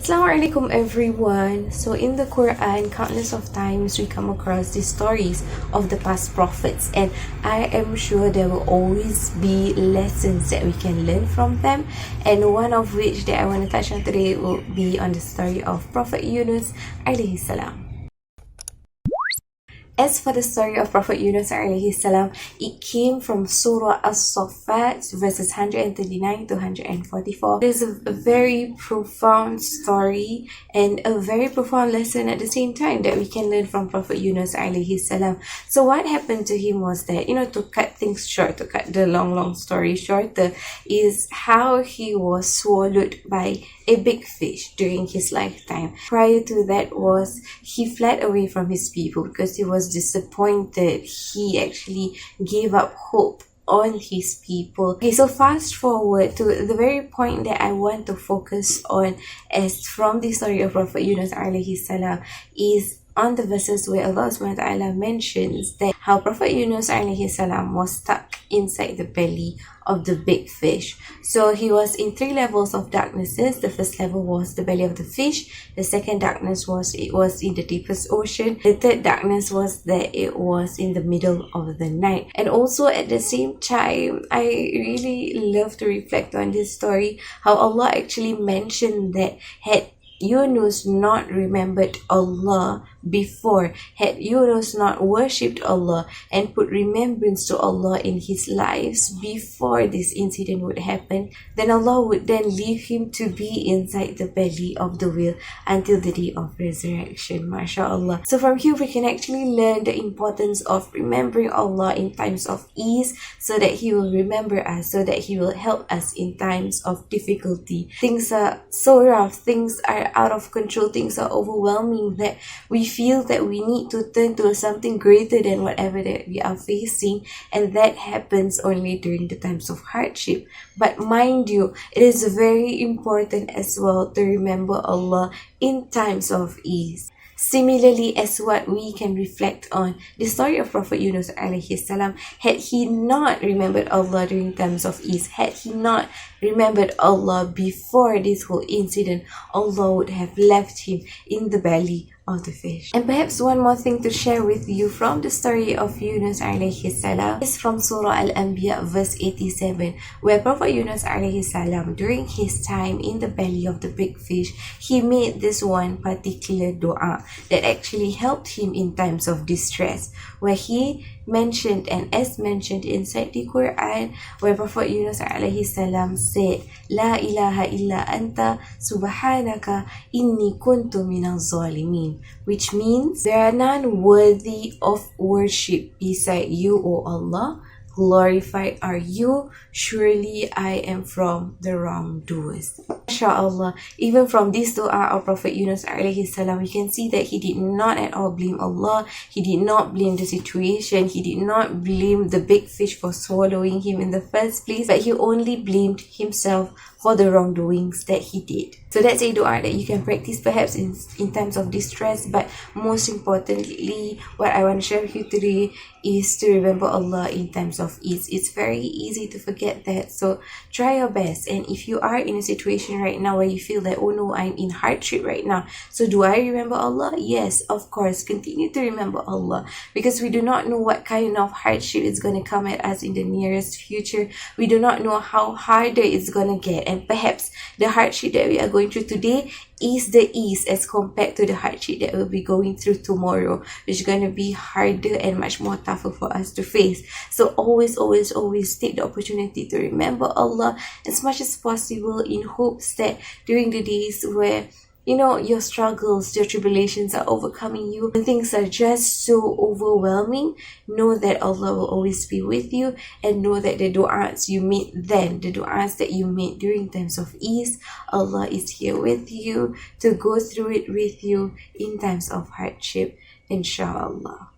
Assalamualaikum everyone. So in the Quran, countless of times we come across these stories of the past prophets, and I am sure there will always be lessons that we can learn from them, and one of which that I want to touch on today will be on the story of Prophet Yunus alayhi salam. As for the story of Prophet Yunus alayhi salam, it came from Surah As-Saffat verses 139 to 144. It is a very profound story and a very profound lesson at the same time that we can learn from Prophet Yunus alayhi salam. So what happened to him was that, to cut things short, to cut the long story shorter, is how he was swallowed by a big fish during his lifetime. Prior to that was he fled away from his people because he was disappointed. He actually gave up hope on his people. Okay, so fast forward to the very point that I want to focus on as from the story of Prophet Yunus alayhi salam is on the verses where Allah subhanahu wa ta'ala mentions that how Prophet Yunus alayhi salam was stuck inside the belly of the big fish. So he was in 3 levels of darknesses. The first level was the belly of the fish. The second darkness was it was in the deepest ocean. The third darkness was that it was in the middle of the night. And also at the same time, I really love to reflect on this story, how Allah actually mentioned that had Yunus not remembered Allah before, had Yunus not worshipped Allah and put remembrance to Allah in his lives before this incident would happen, then Allah would then leave him to be inside the belly of the whale until the day of resurrection. MashaAllah. So from here we can actually learn the importance of remembering Allah in times of ease, so that He will remember us, so that He will help us in times of difficulty. Things are so rough, things are out of control, things are overwhelming that we feel that we need to turn to something greater than whatever that we are facing, and that happens only during the times of hardship. But mind you, it is very important as well to remember Allah in times of ease. Similarly, as what we can reflect on the story of Prophet Yunus alayhi salam, had he not remembered Allah during times of ease, had he not remembered Allah before this whole incident, Allah would have left him in the belly of the fish. And perhaps one more thing to share with you from the story of Yunus alayhi salam is from Surah Al-Anbiya verse 87, where Prophet Yunus alayhi salam, during his time in the belly of the big fish, he made this one particular dua that actually helped him in times of distress, where he mentioned, and as mentioned inside the Quran, where Prophet Yunus alayhi salam said, La ilaha illa anta subhanaka inni kuntu minaz zalimin, which means there are none worthy of worship beside you, O Allah. Glorified are you, surely I am from the wrongdoers. MashaAllah, even from this dua of Prophet Yunus alayhi salam, we can see that he did not at all blame Allah. He did not blame the situation. He did not blame the big fish for swallowing him in the first place, but he only blamed himself for the wrongdoings that he did. So that's a dua that you can practice perhaps in times of distress, but most importantly, what I want to share with you today is to remember Allah in times of ease. It's very easy to forget that, so try your best. And if you are in a situation right now where you feel that, oh no, I'm in hardship right now, so do I remember Allah? Yes, of course, continue to remember Allah, because we do not know what kind of hardship is going to come at us in the nearest future. We do not know how harder it's going to get, and perhaps the hardship that we are going through today is the ease as compared to the hardship that we'll be going through tomorrow, which is going to be harder and much more tougher for us to face. So always take the opportunity to remember Allah as much as possible, in hopes that during the days where your struggles, your tribulations are overcoming you, and things are just so overwhelming, know that Allah will always be with you, and know that the du'as you made then, the du'as that you made during times of ease, Allah is here with you to go through it with you in times of hardship, insyaAllah.